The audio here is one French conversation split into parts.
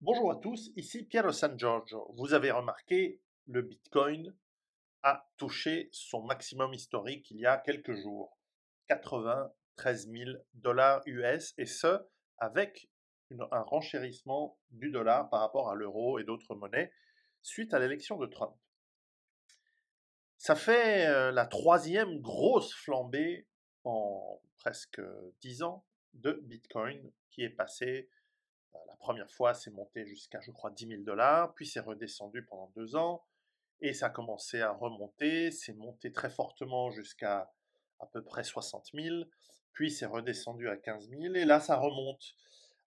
Bonjour à tous, ici Piero San Giorgio. Vous avez remarqué, le Bitcoin a touché son maximum historique il y a quelques jours, 93 000 dollars US, et ce, avec un renchérissement du dollar par rapport à l'euro et d'autres monnaies suite à l'élection de Trump. Ça fait la troisième grosse flambée en presque 10 ans de Bitcoin qui est passé. La première fois, c'est monté jusqu'à, je crois, 10 000 dollars, puis c'est redescendu pendant 2 ans, et ça a commencé à remonter, c'est monté très fortement jusqu'à à peu près 60 000, puis c'est redescendu à 15 000, et là, ça remonte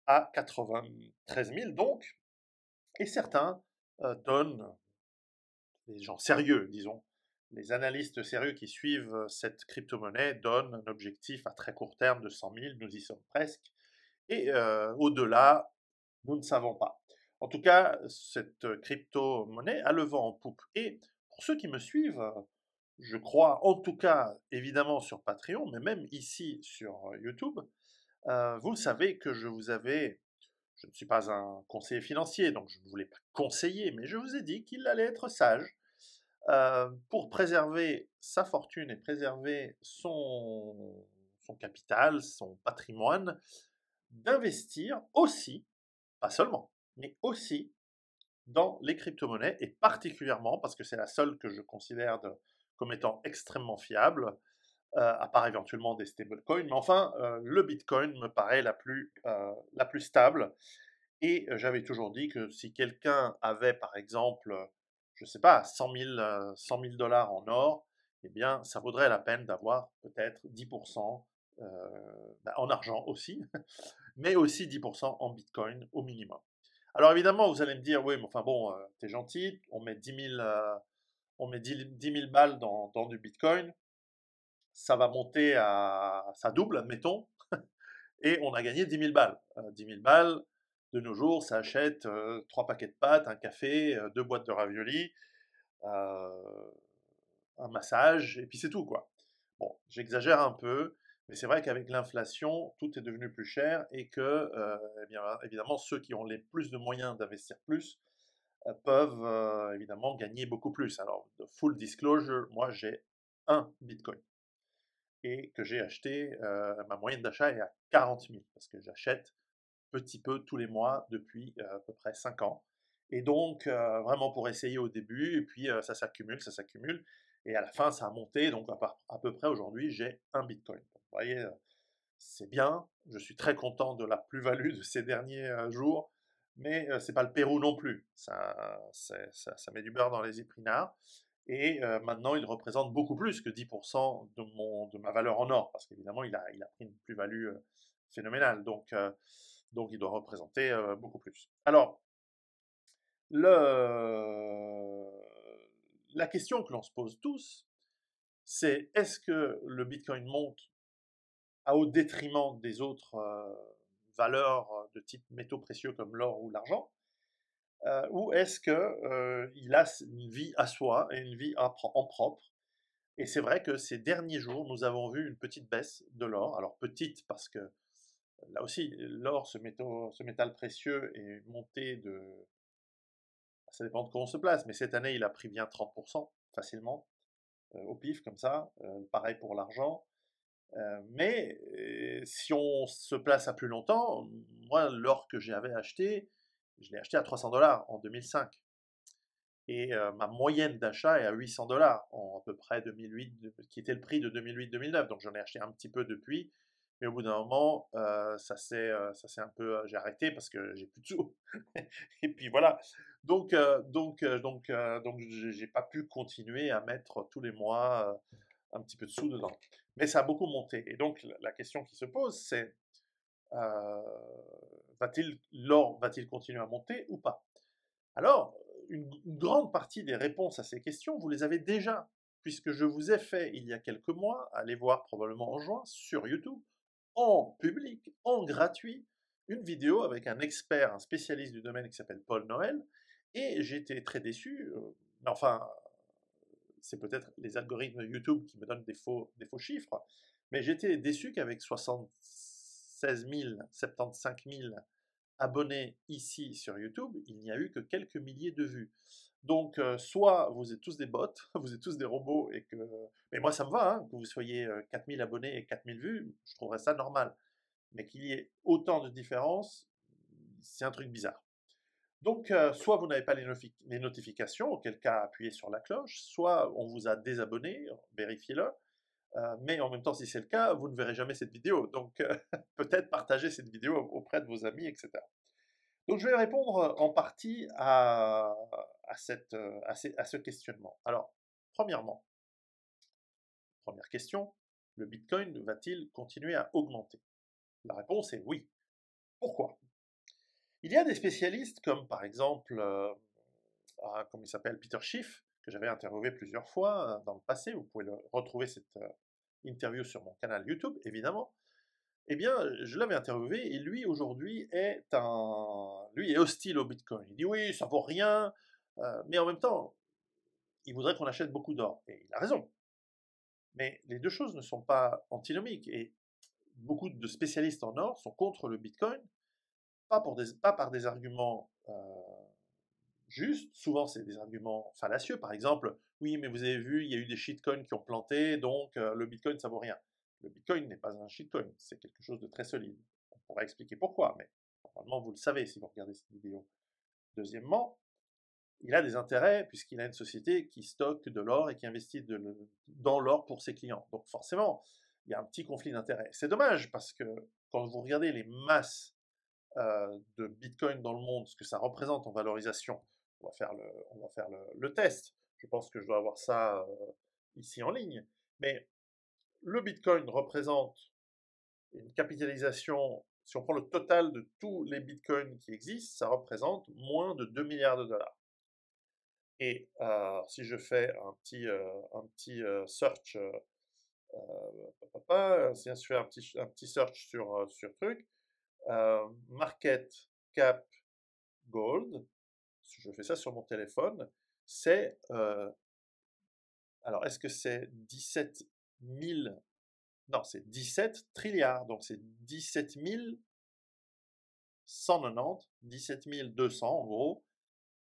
à 93 000, donc, et certains donnent, les gens sérieux, disons, les analystes sérieux qui suivent cette crypto-monnaie donnent un objectif à très court terme de 100 000, nous y sommes presque, et au-delà, nous ne savons pas. En tout cas, cette crypto-monnaie a le vent en poupe. Et pour ceux qui me suivent, je crois, en tout cas, évidemment sur Patreon, mais même ici sur YouTube, vous savez que je ne suis pas un conseiller financier, donc je ne voulais pas conseiller, mais je vous ai dit qu'il allait être sage pour préserver sa fortune et préserver son capital, son patrimoine, d'investir aussi, pas seulement, mais aussi dans les crypto-monnaies, et particulièrement parce que c'est la seule que je considère comme étant extrêmement fiable, à part éventuellement des stablecoins, mais enfin, le Bitcoin me paraît la plus stable, et j'avais toujours dit que si quelqu'un avait, par exemple, je ne sais pas, 100 000 dollars en or, eh bien, ça vaudrait la peine d'avoir peut-être 10% en argent aussi, mais aussi 10% en Bitcoin au minimum. Alors évidemment, vous allez me dire, oui, mais enfin bon, t'es gentil, on met 10 000, on met 10 000 balles dans du Bitcoin, ça va monter ça double, admettons, et on a gagné 10 000 balles. 10 000 balles, de nos jours, ça achète 3 paquets de pâtes, un café, 2 boîtes de raviolis, euh, un massage, et puis c'est tout, quoi. Bon, j'exagère un peu, mais c'est vrai qu'avec l'inflation, tout est devenu plus cher, et que, eh bien, évidemment, ceux qui ont les plus de moyens d'investir plus peuvent évidemment gagner beaucoup plus. Alors, de full disclosure, moi j'ai un Bitcoin, et que j'ai acheté, ma moyenne d'achat est à 40 000, parce que j'achète petit peu tous les mois depuis à peu près 5 ans. Et donc, vraiment pour essayer au début, et puis ça s'accumule, et à la fin, ça a monté, donc à peu près aujourd'hui, j'ai un Bitcoin. Donc, vous voyez, c'est bien, je suis très content de la plus-value de ces derniers jours, mais c'est pas le Pérou non plus. Ça met du beurre dans les épinards. Et maintenant, il représente beaucoup plus que 10% de ma valeur en or, parce qu'évidemment, il a pris une plus-value phénoménale. Donc, il doit représenter beaucoup plus. Alors, la question que l'on se pose tous, c'est est-ce que le Bitcoin monte au détriment des autres valeurs de type métaux précieux comme l'or ou l'argent, ou est-ce que il a une vie à soi et une vie en propre? Et c'est vrai que ces derniers jours, nous avons vu une petite baisse de l'or. Alors petite parce que là aussi, l'or, ce métal précieux, est monté de, ça dépend de comment on se place, mais cette année, il a pris bien 30% facilement, au pif comme ça. Pareil pour l'argent. Mais si on se place à plus longtemps, moi, l'or que j'avais acheté, je l'ai acheté à 300 dollars en 2005. Et ma moyenne d'achat est à 800 dollars en à peu près 2008, qui était le prix de 2008-2009. Donc j'en ai acheté un petit peu depuis, mais au bout d'un moment, ça s'est un peu, j'ai arrêté parce que j'ai plus de sous. Et puis voilà. Donc j'ai pas pu continuer à mettre tous les mois un petit peu de sous dedans. Mais ça a beaucoup monté. Et donc la question qui se pose, c'est euh, l'or va-t-il continuer à monter ou pas? Alors, une grande partie des réponses à ces questions, vous les avez déjà, puisque je vous ai fait il y a quelques mois, allez voir probablement en juin, sur YouTube, en public, en gratuit, une vidéo avec un expert, un spécialiste du domaine qui s'appelle Paul Noël, et j'étais très déçu, mais enfin, c'est peut-être les algorithmes YouTube qui me donnent des faux chiffres, mais j'étais déçu qu'avec 76 000, 75 000 abonnés ici sur YouTube, il n'y a eu que quelques milliers de vues. Donc, soit vous êtes tous des bots, vous êtes tous des robots, et que... Mais moi, ça me va, hein, que vous soyez 4000 abonnés et 4000 vues, je trouverais ça normal. Mais qu'il y ait autant de différences, c'est un truc bizarre. Donc, soit vous n'avez pas les notifications, auquel cas appuyez sur la cloche, soit on vous a désabonné, vérifiez-le, mais en même temps, si c'est le cas, vous ne verrez jamais cette vidéo. Donc, peut-être partagez cette vidéo auprès de vos amis, etc. Donc, je vais répondre en partie à ce questionnement. Alors, premièrement, première question, le Bitcoin va-t-il continuer à augmenter? La réponse est oui. Pourquoi? Il y a des spécialistes comme par exemple, comment il s'appelle, Peter Schiff, que j'avais interviewé plusieurs fois dans le passé. Vous pouvez retrouver cette interview sur mon canal YouTube, évidemment. Eh bien, je l'avais interviewé et lui, aujourd'hui, lui est hostile au Bitcoin. Il dit oui, ça vaut rien, mais en même temps, il voudrait qu'on achète beaucoup d'or. Et il a raison. Mais les deux choses ne sont pas antinomiques. Et beaucoup de spécialistes en or sont contre le Bitcoin, pas par des arguments justes, souvent c'est des arguments fallacieux, par exemple, oui, mais vous avez vu, il y a eu des shitcoins qui ont planté, donc le Bitcoin, ça vaut rien. Le Bitcoin n'est pas un shitcoin, c'est quelque chose de très solide. On pourra expliquer pourquoi, mais normalement, vous le savez si vous regardez cette vidéo. Deuxièmement, il a des intérêts, puisqu'il a une société qui stocke de l'or et qui investit dans l'or pour ses clients. Donc forcément, il y a un petit conflit d'intérêts. C'est dommage, parce que quand vous regardez les masses de Bitcoin dans le monde, ce que ça représente en valorisation, on va faire le test. Je pense que je dois avoir ça ici en ligne. Mais le Bitcoin représente une capitalisation, si on prend le total de tous les Bitcoins qui existent, ça représente moins de 2 milliards de dollars. Et si je fais un petit search, si je fais un petit search sur truc, market cap gold, si je fais ça sur mon téléphone, c'est, alors est-ce que c'est 17 000, non, c'est 17 trilliards, donc c'est 17 190, 17 200 en gros,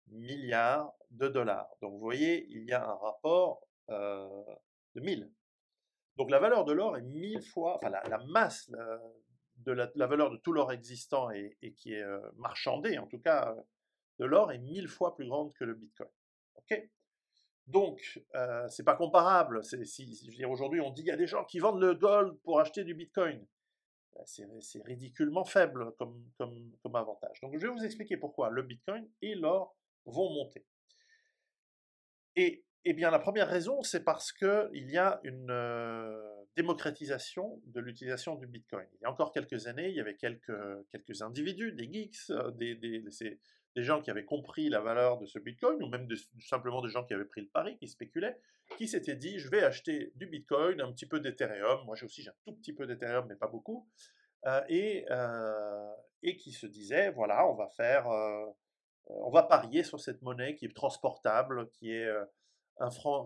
milliards de dollars. Donc vous voyez, il y a un rapport de 1000. Donc la valeur de l'or est 1000 fois, enfin la masse de la valeur de tout l'or existant et qui est marchandé, en tout cas, de l'or est 1000 fois plus grande que le Bitcoin. Ok? Donc, c'est pas comparable. Je veux dire, aujourd'hui, on dit il y a des gens qui vendent le gold pour acheter du Bitcoin. C'est ridiculement faible comme avantage. Donc, je vais vous expliquer pourquoi le Bitcoin et l'or vont monter. Et bien, la première raison, c'est parce qu'il y a une démocratisation de l'utilisation du Bitcoin. Il y a encore quelques années, il y avait quelques individus, des geeks, des gens qui avaient compris la valeur de ce Bitcoin, ou même simplement des gens qui avaient pris le pari, qui spéculaient, qui s'étaient dit, je vais acheter du Bitcoin, un petit peu d'Ethereum, moi j'ai un tout petit peu d'Ethereum, mais pas beaucoup, et qui se disaient, voilà, on va parier sur cette monnaie qui est transportable, qui est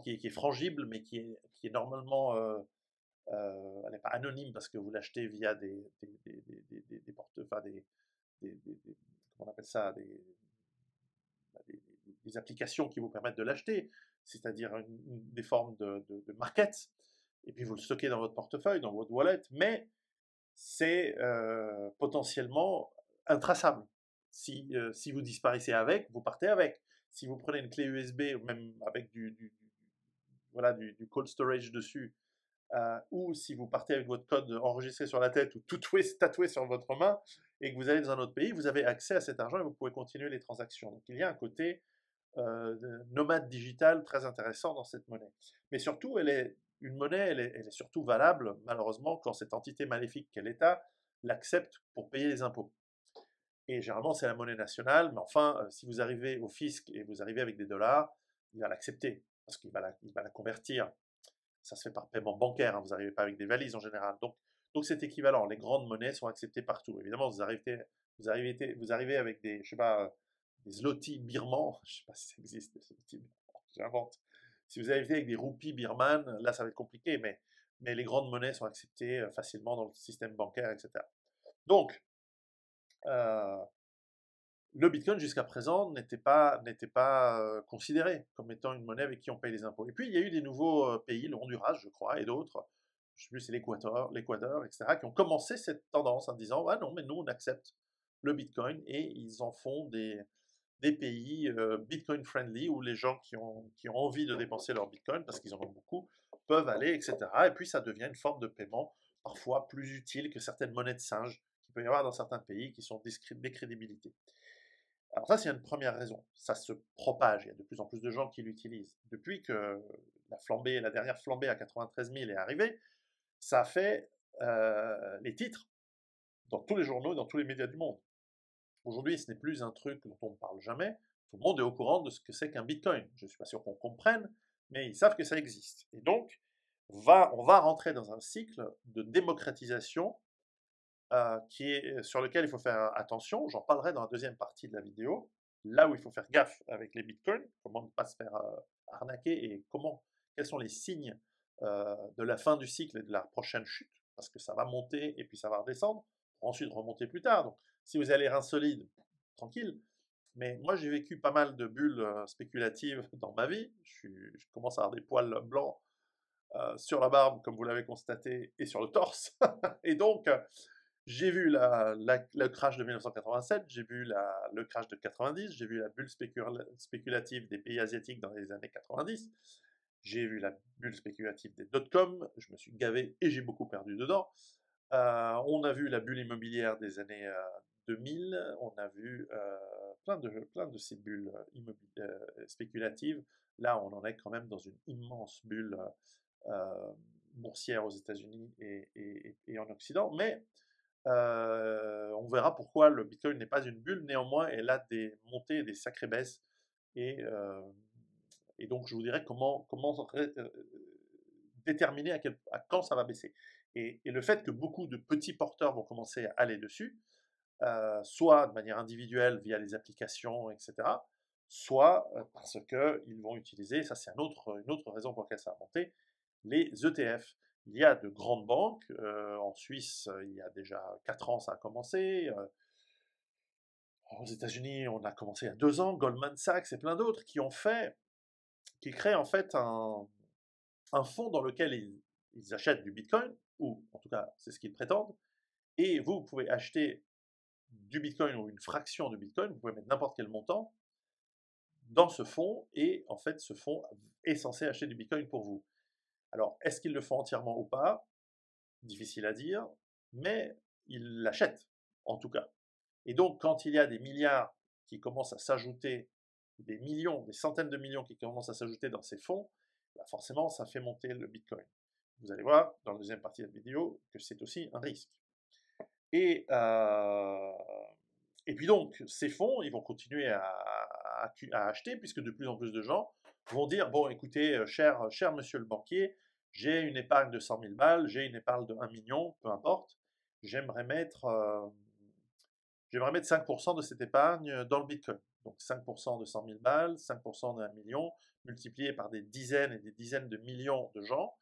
qui est frangible, mais qui est normalement, elle n'est pas anonyme parce que vous l'achetez via des enfin comment on appelle ça, des applications qui vous permettent de l'acheter, c'est-à-dire des formes de market, et puis vous le stockez dans votre portefeuille, dans votre wallet, mais c'est potentiellement intraçable. Si vous disparaissez avec, vous partez avec. Si vous prenez une clé USB, ou même avec voilà, du cold storage dessus, ou si vous partez avec votre code enregistré sur la tête ou tatoué sur votre main, et que vous allez dans un autre pays, vous avez accès à cet argent et vous pouvez continuer les transactions. Donc il y a un côté nomade digital très intéressant dans cette monnaie. Mais surtout, une monnaie, elle est surtout valable, malheureusement, quand cette entité maléfique qu'est l'État l'accepte pour payer les impôts. Et généralement, c'est la monnaie nationale, mais enfin, si vous arrivez au fisc et vous arrivez avec des dollars, il va l'accepter, parce qu'il va la convertir. Ça se fait par paiement bancaire, hein, vous n'arrivez pas avec des valises en général. Donc c'est équivalent, les grandes monnaies sont acceptées partout. Évidemment, vous arrivez avec des, je sais pas, des zlotys birmans, je ne sais pas si ça existe, des zlotys birmans, j'invente. Si vous arrivez avec des roupies birmanes, là ça va être compliqué, mais les grandes monnaies sont acceptées facilement dans le système bancaire, etc. Donc, le Bitcoin jusqu'à présent n'était pas considéré comme étant une monnaie avec qui on paye les impôts. Et puis il y a eu des nouveaux pays, le Honduras, je crois, et d'autres, je ne sais plus, c'est l'Équateur, etc., qui ont commencé cette tendance en disant, ah non, mais nous on accepte le Bitcoin, et ils en font des pays Bitcoin friendly où les gens qui ont envie de dépenser leur Bitcoin, parce qu'ils en ont beaucoup, peuvent aller, etc. Et puis ça devient une forme de paiement parfois plus utile que certaines monnaies de singe qu'il peut y avoir dans certains pays qui sont décrédibilités. Alors ça, c'est une première raison. Ça se propage, il y a de plus en plus de gens qui l'utilisent. Depuis que la dernière flambée à 93 000 est arrivée, ça a fait les titres dans tous les journaux et dans tous les médias du monde. Aujourd'hui, ce n'est plus un truc dont on ne parle jamais. Tout le monde est au courant de ce que c'est qu'un Bitcoin. Je ne suis pas sûr qu'on comprenne, mais ils savent que ça existe. Et donc, on va rentrer dans un cycle de démocratisation sur lequel il faut faire attention. J'en parlerai dans la deuxième partie de la vidéo. Là où il faut faire gaffe avec les bitcoins, comment ne pas se faire arnaquer et quels sont les signes de la fin du cycle et de la prochaine chute, parce que ça va monter et puis ça va redescendre, pour ensuite remonter plus tard. Donc, si vous avez les reins solides, tranquille. Mais moi, j'ai vécu pas mal de bulles spéculatives dans ma vie. Je commence à avoir des poils blancs sur la barbe, comme vous l'avez constaté, et sur le torse. Et donc, j'ai vu le crash de 1987, j'ai vu le crash de 90, j'ai vu la bulle spéculative des pays asiatiques dans les années 90, j'ai vu la bulle spéculative des dot-com, je me suis gavé et j'ai beaucoup perdu dedans. On a vu la bulle immobilière des années 2000, on a vu plein de ces bulles spéculatives. Là, on en est quand même dans une immense bulle boursière aux États-Unis et en Occident, mais on verra pourquoi le Bitcoin n'est pas une bulle. Néanmoins, elle a des montées et des sacrées baisses. Et, euh, et donc, je vous dirais comment déterminer à quand ça va baisser. Et le fait que beaucoup de petits porteurs vont commencer à aller dessus, soit de manière individuelle via les applications, etc., soit parce qu'ils vont utiliser, ça c'est une autre raison pour laquelle ça a monté, les ETF. Il y a de grandes banques, en Suisse il y a déjà 4 ans ça a commencé, aux États-Unis on a commencé il y a 2 ans, Goldman Sachs et plein d'autres qui créent en fait un fonds dans lequel ils achètent du Bitcoin, ou en tout cas c'est ce qu'ils prétendent, et vous pouvez acheter du Bitcoin ou une fraction de Bitcoin, vous pouvez mettre n'importe quel montant dans ce fonds, et en fait ce fonds est censé acheter du Bitcoin pour vous. Alors, est-ce qu'ils le font entièrement ou pas? Difficile à dire, mais ils l'achètent, en tout cas. Et donc, quand il y a des milliards qui commencent à s'ajouter, des millions, des centaines de millions qui commencent à s'ajouter dans ces fonds, bah forcément, ça fait monter le Bitcoin. Vous allez voir dans la deuxième partie de la vidéo que c'est aussi un risque. Et, euh, et puis donc, ces fonds, ils vont continuer à acheter, puisque de plus en plus de gens vont dire, bon, écoutez, cher monsieur le banquier, j'ai une épargne de 100 000 balles, j'ai une épargne de 1 million, peu importe, j'aimerais mettre, euh, j'aimerais mettre 5% de cette épargne dans le Bitcoin. Donc 5% de 100 000 balles, 5% de 1 million, multiplié par des dizaines et des dizaines de millions de gens,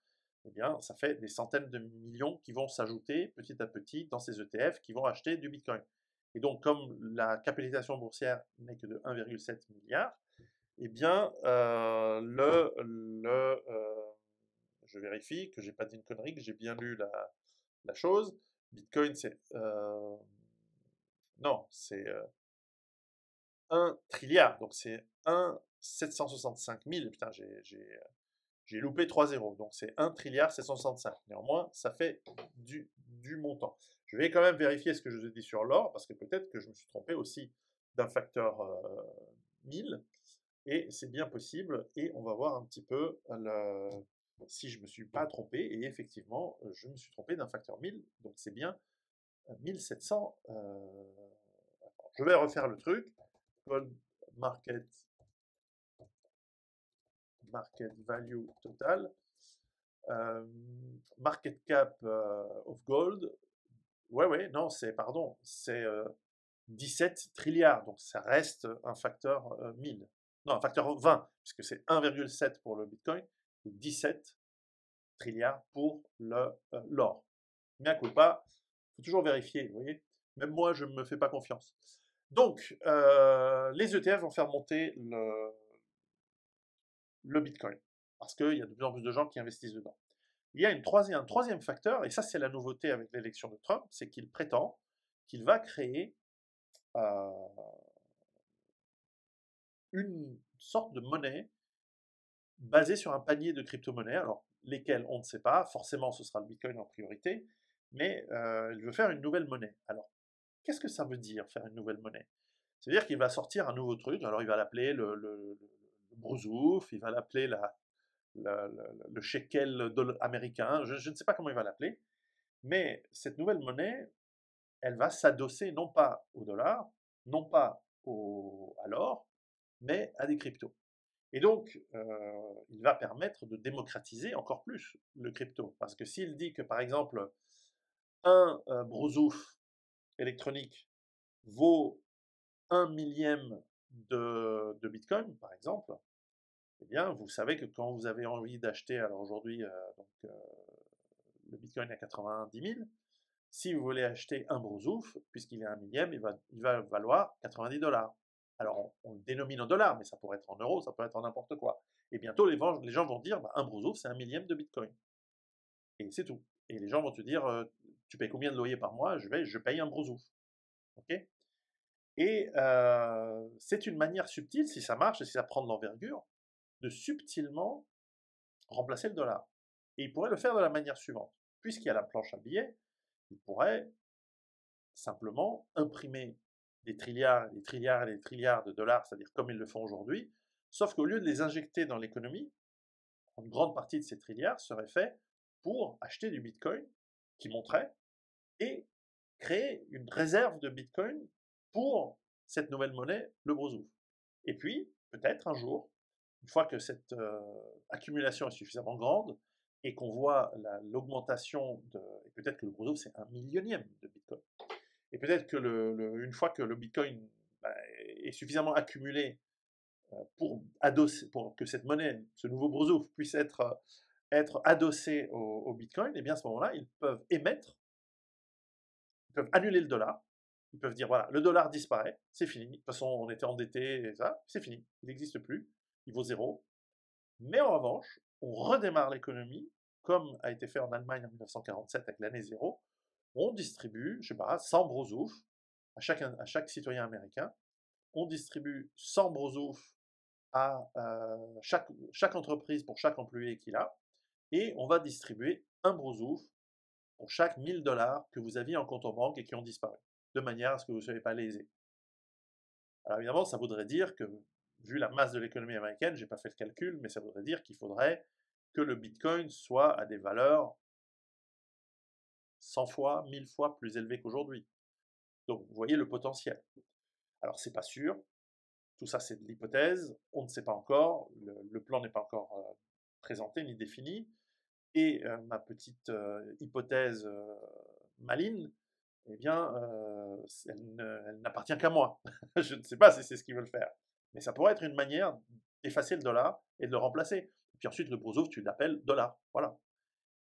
eh bien, ça fait des centaines de millions qui vont s'ajouter petit à petit dans ces ETF qui vont acheter du Bitcoin. Et donc, comme la capitalisation boursière n'est que de 1,7 milliard, eh bien, je vérifie que j'ai pas dit une connerie, que j'ai bien lu la chose. Bitcoin, c'est non, c'est 1 trilliard, donc c'est 1 765 000. Putain, j'ai loupé 3 zéros, donc c'est 1 trilliard 765. Néanmoins, ça fait du montant. Je vais quand même vérifier ce que je vous ai dit sur l'or, parce que peut-être que je me suis trompé aussi d'un facteur 1000, et c'est bien possible, et on va voir un petit peu si je ne me suis pas trompé, et effectivement, je me suis trompé d'un facteur 1000, donc c'est bien 1700. Je vais refaire le truc. Gold market value total. Market cap of gold. Ouais, non, c'est 17 trilliards, donc ça reste un facteur 1000. Non, un facteur 20, puisque c'est 1,7 pour le Bitcoin et 17 trilliards pour l'or. Bien culpa, il faut toujours vérifier, vous voyez. Même moi, je ne me fais pas confiance. Donc, les ETF vont faire monter le Bitcoin, parce qu'il y a de plus en plus de gens qui investissent dedans. Il y a un troisième facteur, et ça c'est la nouveauté avec l'élection de Trump, c'est qu'il prétend qu'il va créer euh, une sorte de monnaie basée sur un panier de crypto-monnaies. Alors, lesquelles, on ne sait pas. Forcément, ce sera le Bitcoin en priorité. Mais il veut faire une nouvelle monnaie. Alors, qu'est-ce que ça veut dire, faire une nouvelle monnaie? C'est-à-dire qu'il va sortir un nouveau truc. Alors, il va l'appeler le brousouf, il va l'appeler le shekel américain. Je ne sais pas comment il va l'appeler. Mais cette nouvelle monnaie, elle va s'adosser non pas au dollar, non pas à l'or, mais à des cryptos. Et donc, il va permettre de démocratiser encore plus le crypto. Parce que s'il dit que, par exemple, un brousouf électronique vaut un millième de Bitcoin, par exemple, eh bien, vous savez que quand vous avez envie d'acheter, alors aujourd'hui, le Bitcoin est à 90 000, si vous voulez acheter un brousouf, puisqu'il est un millième, il va valoir 90 dollars. Alors, on le dénomine en dollars, mais ça pourrait être en euros, ça peut être en n'importe quoi. Et bientôt, les gens vont dire, bah, un brousouf, c'est un millième de Bitcoin. Et c'est tout. Et les gens vont te dire, tu payes combien de loyer par mois? Je paye un brousouf. Ok. Et c'est une manière subtile, si ça marche et si ça prend de l'envergure, de subtilement remplacer le dollar. Et il pourrait le faire de la manière suivante. Puisqu'il y a la planche à billets, il pourrait simplement imprimer des trilliards, des trilliards et des trilliards de dollars, c'est-à-dire comme ils le font aujourd'hui, sauf qu'au lieu de les injecter dans l'économie, une grande partie de ces trilliards serait fait pour acheter du Bitcoin qui monterait et créer une réserve de Bitcoin pour cette nouvelle monnaie, le Brozouf. Et puis, peut-être un jour, une fois que cette accumulation est suffisamment grande et qu'on voit l'augmentation de. Et peut-être que le Brozouf, c'est un millionième de Bitcoin. Et peut-être que une fois que le Bitcoin bah, est suffisamment accumulé pour que cette monnaie, ce nouveau Brozouf, puisse être adossé au Bitcoin, et bien à ce moment-là, ils peuvent émettre, ils peuvent annuler le dollar, ils peuvent dire voilà, le dollar disparaît, c'est fini. De toute façon, on était endetté, et ça, c'est fini, il n'existe plus, il vaut zéro. Mais en revanche, on redémarre l'économie, comme a été fait en Allemagne en 1947 avec l'année zéro. On distribue, je sais pas, 100 brozouf à chaque citoyen américain. On distribue 100 brozouf à chaque entreprise pour chaque employé qu'il a. Et on va distribuer un brozouf pour chaque 1000 dollars que vous aviez en compte en banque et qui ont disparu, de manière à ce que vous ne soyez pas lésé. Alors évidemment, ça voudrait dire que, vu la masse de l'économie américaine, je n'ai pas fait le calcul, mais ça voudrait dire qu'il faudrait que le Bitcoin soit à des valeurs 100 fois, 1000 fois plus élevées qu'aujourd'hui. Donc vous voyez le potentiel. Alors c'est pas sûr, tout ça c'est de l'hypothèse, on ne sait pas encore, le plan n'est pas encore présenté ni défini, et ma petite hypothèse maligne, eh bien, elle n'appartient qu'à moi. Je ne sais pas si c'est ce qu'ils veulent faire. Mais ça pourrait être une manière d'effacer le dollar et de le remplacer. Et puis ensuite, le brozouf, tu l'appelles dollar. Voilà.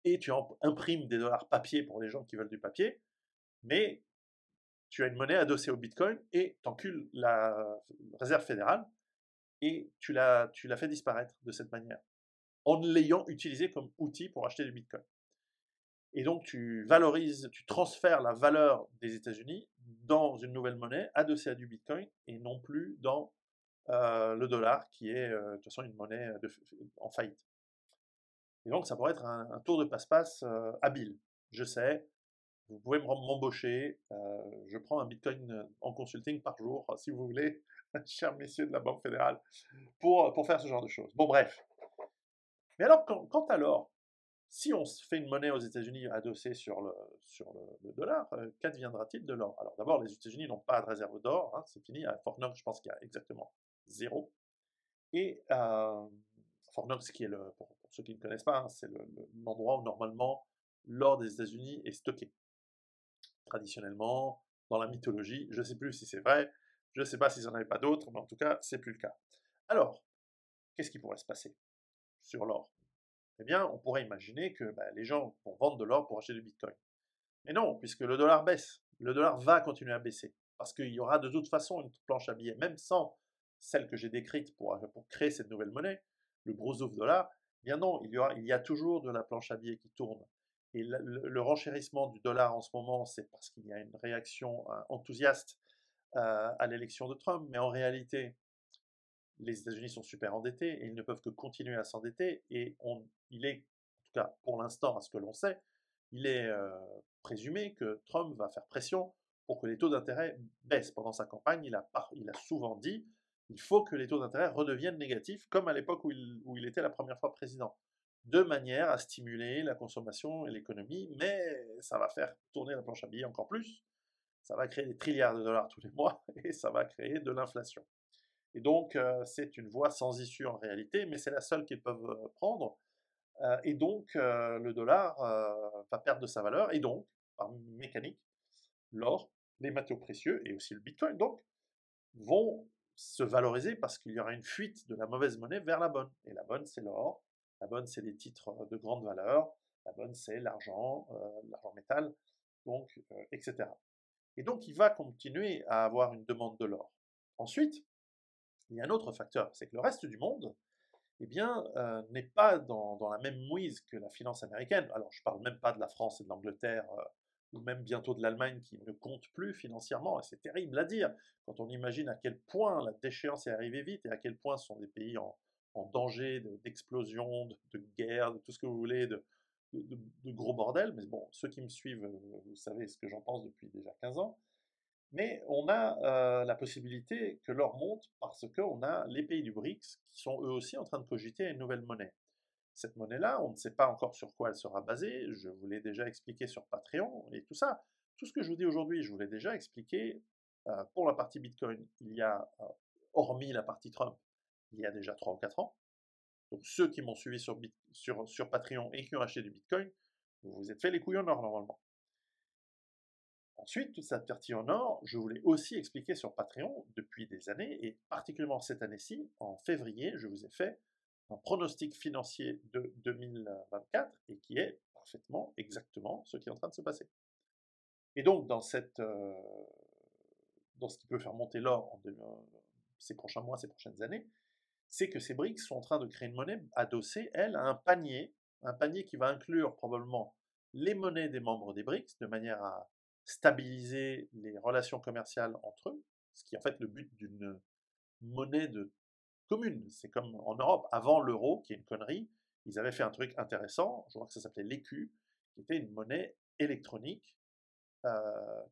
Et tu imprimes des dollars papier pour les gens qui veulent du papier, mais tu as une monnaie adossée au Bitcoin et tu encules la réserve fédérale et tu la fais disparaître de cette manière, en l'ayant utilisé comme outil pour acheter du Bitcoin. Et donc tu valorises, tu transfères la valeur des États-Unis dans une nouvelle monnaie adossée à du Bitcoin et non plus dans le dollar qui est de toute façon une monnaie en faillite. Et donc ça pourrait être un tour de passe-passe habile. Je sais, vous pouvez m'embaucher, je prends un Bitcoin en consulting par jour si vous voulez, chers messieurs de la Banque fédérale, pour faire ce genre de choses. Bon bref. Mais alors, quand alors si on se fait une monnaie aux États-Unis adossée sur le dollar, qu'adviendra-t-il de l'or? Alors d'abord, les États-Unis n'ont pas de réserve d'or, hein, c'est fini. À Fort Knox, je pense qu'il y a exactement zéro. Et Fort Knox, qui est pour ceux qui ne connaissent pas, hein, c'est l'endroit où normalement l'or des États-Unis est stocké. Traditionnellement, dans la mythologie, je ne sais plus si c'est vrai, je ne sais pas s'ils n'en avaient pas d'autres, mais en tout cas, c'est plus le cas. Alors, qu'est-ce qui pourrait se passer sur l'or? Eh bien, on pourrait imaginer que les gens vont vendre de l'or pour acheter du Bitcoin. Mais non, puisque le dollar baisse. Le dollar va continuer à baisser. parce qu'il y aura de toute façon une planche à billets, même sans celle que j'ai décrite pour créer cette nouvelle monnaie, le Brozov dollar, bien non, il y a toujours de la planche à billets qui tourne. Et le renchérissement du dollar en ce moment, c'est parce qu'il y a une réaction enthousiaste à l'élection de Trump, mais en réalité, les États-Unis sont super endettés et ils ne peuvent que continuer à s'endetter. Et il est, en tout cas pour l'instant, à ce que l'on sait, il est présumé que Trump va faire pression pour que les taux d'intérêt baissent. Pendant sa campagne, il a souvent dit il faut que les taux d'intérêt redeviennent négatifs, comme à l'époque où il était la première fois président, de manière à stimuler la consommation et l'économie, mais ça va faire tourner la planche à billets encore plus, ça va créer des trilliards de dollars tous les mois, et ça va créer de l'inflation. Et donc, c'est une voie sans issue en réalité, mais c'est la seule qu'ils peuvent prendre. Et donc, le dollar va perdre de sa valeur, et donc, par mécanique, l'or, les matériaux précieux, et aussi le bitcoin, donc, vont se valoriser parce qu'il y aura une fuite de la mauvaise monnaie vers la bonne. Et la bonne, c'est l'or, la bonne, c'est les titres de grande valeur, la bonne, c'est l'argent, l'argent métal, donc, etc. Et donc, il va continuer à avoir une demande de l'or. Ensuite, il y a un autre facteur, c'est que le reste du monde, eh bien, n'est pas dans la même mouise que la finance américaine. Alors, je ne parle même pas de la France et de l'Angleterre, ou même bientôt de l'Allemagne qui ne compte plus financièrement, et c'est terrible à dire, quand on imagine à quel point la déchéance est arrivée vite, et à quel point ce sont des pays en danger d'explosion, de guerre, de tout ce que vous voulez, de gros bordel. Mais bon, ceux qui me suivent, vous savez ce que j'en pense depuis déjà 15 ans. Mais on a la possibilité que l'or monte parce qu'on a les pays du BRICS qui sont eux aussi en train de cogiter une nouvelle monnaie. Cette monnaie-là, on ne sait pas encore sur quoi elle sera basée, je vous l'ai déjà expliqué sur Patreon et tout ça. Tout ce que je vous dis aujourd'hui, je vous l'ai déjà expliqué pour la partie Bitcoin. Il y a, hormis la partie Trump, il y a déjà 3 ou 4 ans. Donc ceux qui m'ont suivi sur Patreon et qui ont acheté du Bitcoin, vous vous êtes fait les couilles en or normalement. Ensuite, toute cette partie en or, je vous l'ai aussi expliqué sur Patreon depuis des années, et particulièrement cette année-ci, en février, je vous ai fait un pronostic financier de 2024, et qui est parfaitement, exactement ce qui est en train de se passer. Et donc, dans ce qui peut faire monter l'or ces prochains mois, ces prochaines années, c'est que ces BRICS sont en train de créer une monnaie adossée, elle, à un panier qui va inclure probablement les monnaies des membres des BRICS, de manière à stabiliser les relations commerciales entre eux, ce qui est en fait le but d'une monnaie commune. C'est comme en Europe, avant l'euro, qui est une connerie, ils avaient fait un truc intéressant, je crois que ça s'appelait l'écu, qui était une monnaie électronique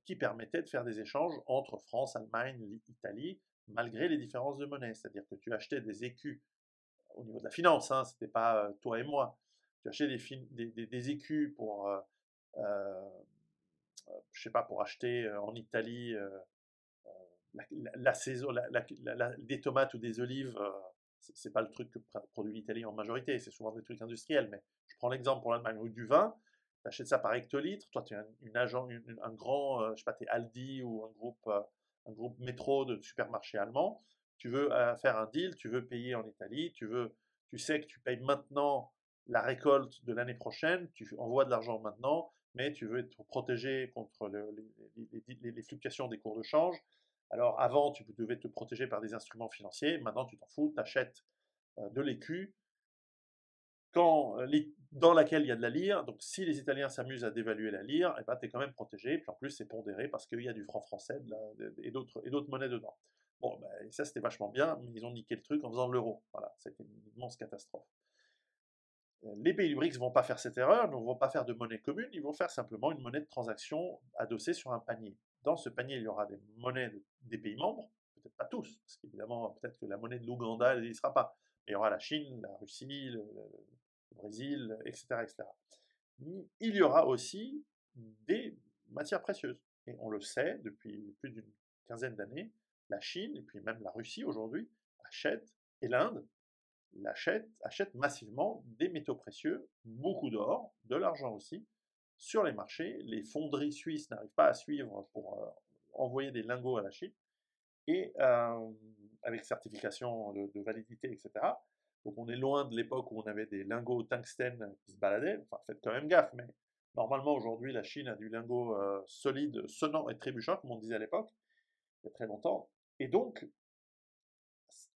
qui permettait de faire des échanges entre France, Allemagne, Italie, malgré les différences de monnaie. C'est-à-dire que tu achetais des écus au niveau de la finance, hein, c'était pas toi et moi. Tu achetais des écus pour, je sais pas, pour acheter en Italie la saison, des tomates ou des olives. C'est pas le truc que produit l'Italie en majorité, c'est souvent des trucs industriels. Mais je prends l'exemple pour l'Allemagne, ou du vin. Tu achètes ça par hectolitre. Toi, tu es un grand, je sais pas, tu es Aldi ou un groupe métro de supermarché allemand. Tu veux faire un deal, tu veux payer en Italie, tu sais que tu payes maintenant la récolte de l'année prochaine, tu envoies de l'argent maintenant, mais tu veux être protégé contre les fluctuations des cours de change. Alors avant, tu devais te protéger par des instruments financiers, maintenant tu t'en fous, tu achètes de l'écu dans laquelle il y a de la lire. Donc si les Italiens s'amusent à dévaluer la lire, eh ben, tu es quand même protégé. Puis en plus, c'est pondéré parce qu'il y a du franc français et d'autres monnaies dedans. Bon, ben, ça c'était vachement bien, mais ils ont niqué le truc en faisant l'euro. Voilà, c'était une immense catastrophe. Les pays du BRICS ne vont pas faire cette erreur, ne vont pas faire de monnaie commune, ils vont faire simplement une monnaie de transaction adossée sur un panier. Dans ce panier, il y aura des monnaies des pays membres, peut-être pas tous, parce qu'évidemment, peut-être que la monnaie de l'Ouganda, elle n'y sera pas. Mais il y aura la Chine, la Russie, le Brésil, etc., etc. Il y aura aussi des matières précieuses. Et on le sait depuis plus d'une quinzaine d'années, la Chine, et puis même la Russie aujourd'hui, achètent, et l'Inde, achète massivement des métaux précieux, beaucoup d'or, de l'argent aussi, sur les marchés. Les fonderies suisses n'arrivent pas à suivre pour envoyer des lingots à la Chine, et avec certification de validité, etc. Donc on est loin de l'époque où on avait des lingots tungstène qui se baladaient. Enfin, faites quand même gaffe, mais normalement aujourd'hui la Chine a du lingot solide, sonnant et trébuchant, comme on disait à l'époque. il y a très longtemps. Et donc,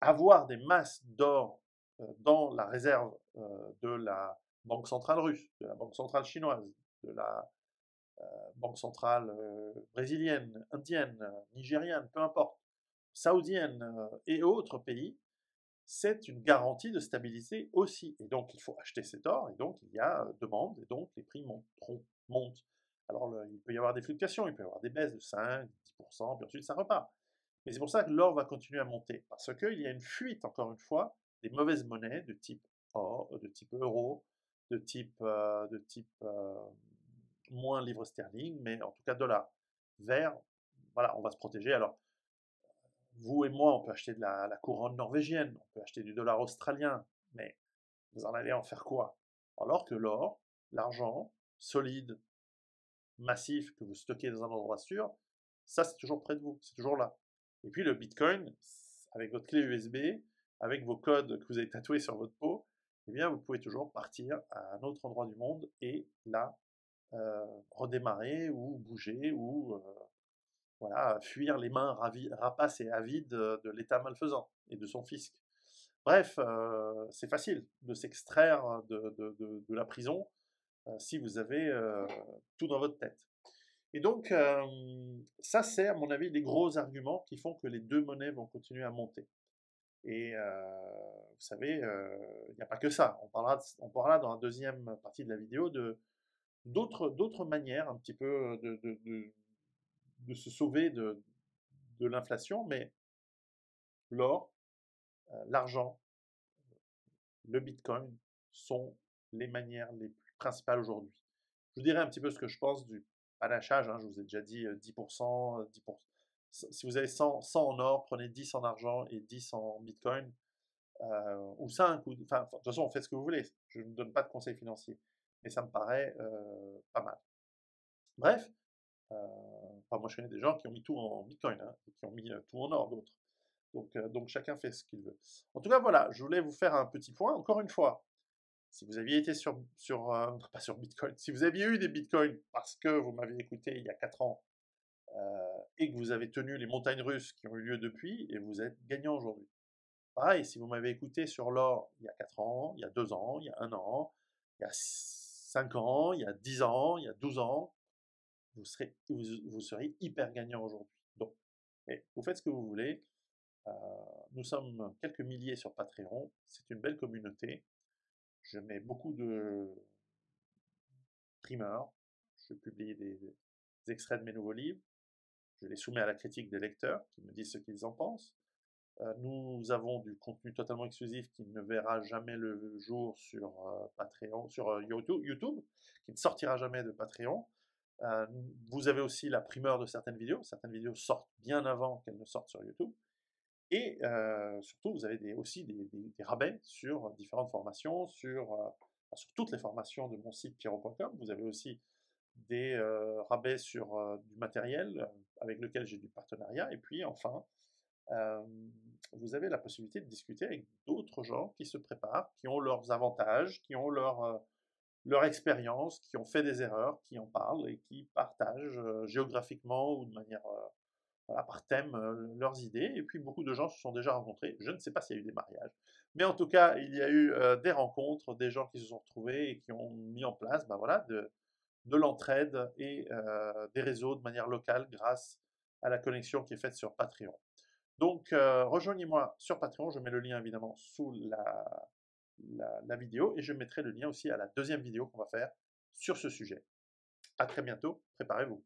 avoir des masses d'or dans la réserve de la Banque centrale russe, de la Banque centrale chinoise, de la Banque centrale brésilienne, indienne, nigériane, peu importe, saoudienne et autres pays, c'est une garantie de stabilité aussi. Et donc, il faut acheter cet or, et donc il y a demande, et donc les prix montent. Alors, il peut y avoir des fluctuations, il peut y avoir des baisses de 5, 10%, puis ensuite ça repart. Mais c'est pour ça que l'or va continuer à monter, parce qu'il y a une fuite, encore une fois, des mauvaises monnaies de type or, de type euro, de type moins livre sterling, mais en tout cas dollar, vers, voilà, on va se protéger. Alors, vous et moi, on peut acheter de la couronne norvégienne, on peut acheter du dollar australien, mais vous en allez en faire quoi? Alors que l'or, l'argent, solide, massif, que vous stockez dans un endroit sûr, ça c'est toujours près de vous, c'est toujours là. Et puis le Bitcoin, avec votre clé USB, avec vos codes que vous avez tatoués sur votre peau, eh bien vous pouvez toujours partir à un autre endroit du monde et là, redémarrer ou bouger ou voilà, fuir les mains rapaces et avides de l'État malfaisant et de son fisc. Bref, c'est facile de s'extraire de la prison si vous avez tout dans votre tête. Et donc, ça, c'est à mon avis les gros arguments qui font que les deux monnaies vont continuer à monter. Et vous savez, il n'y a pas que ça. On parlera dans la deuxième partie de la vidéo d'autres manières un petit peu de se sauver de l'inflation, mais l'or, l'argent, le bitcoin sont les manières les plus principales aujourd'hui. Je vous dirai un petit peu ce que je pense du panachage, hein, je vous ai déjà dit 10%, 10%. Si vous avez 100 en or, prenez 10 en argent et 10 en bitcoin, ou 5, enfin, de toute façon, on fait ce que vous voulez. Je ne donne pas de conseils financiers, mais ça me paraît pas mal. Bref, enfin, moi je connais des gens qui ont mis tout en bitcoin, hein, et qui ont mis tout en or, d'autres. Donc chacun fait ce qu'il veut. En tout cas, voilà, je voulais vous faire un petit point. Encore une fois, si vous aviez été pas sur Bitcoin, si vous aviez eu des Bitcoins parce que vous m'avez écouté il y a 4 ans et que vous avez tenu les montagnes russes qui ont eu lieu depuis, et vous êtes gagnant aujourd'hui. Pareil, si vous m'avez écouté sur l'or il y a 4 ans, il y a 2 ans, il y a 1 an, il y a 5 ans, il y a 10 ans, il y a 12 ans, vous serez hyper gagnant aujourd'hui. Donc, vous faites ce que vous voulez. Nous sommes quelques milliers sur Patreon, c'est une belle communauté. Je mets beaucoup de primeurs, je publie des extraits de mes nouveaux livres, je les soumets à la critique des lecteurs qui me disent ce qu'ils en pensent. Nous avons du contenu totalement exclusif qui ne verra jamais le jour sur Patreon, sur YouTube, qui ne sortira jamais de Patreon. Vous avez aussi la primeur de certaines vidéos sortent bien avant qu'elles ne sortent sur YouTube. Et surtout, vous avez aussi des rabais sur différentes formations, sur toutes les formations de mon site pierrot.com. Vous avez aussi des rabais sur du matériel avec lequel j'ai du partenariat. Et puis enfin, vous avez la possibilité de discuter avec d'autres gens qui se préparent, qui ont leurs avantages, qui ont leur expérience, qui ont fait des erreurs, qui en parlent et qui partagent géographiquement ou de manière voilà, par thème leurs idées. Et puis beaucoup de gens se sont déjà rencontrés. Je ne sais pas s'il y a eu des mariages, mais en tout cas, il y a eu des rencontres, des gens qui se sont retrouvés et qui ont mis en place ben voilà, de l'entraide et des réseaux de manière locale grâce à la connexion qui est faite sur Patreon. Donc, rejoignez-moi sur Patreon, je mets le lien évidemment sous la vidéo, et je mettrai le lien aussi à la deuxième vidéo qu'on va faire sur ce sujet. À très bientôt, préparez-vous.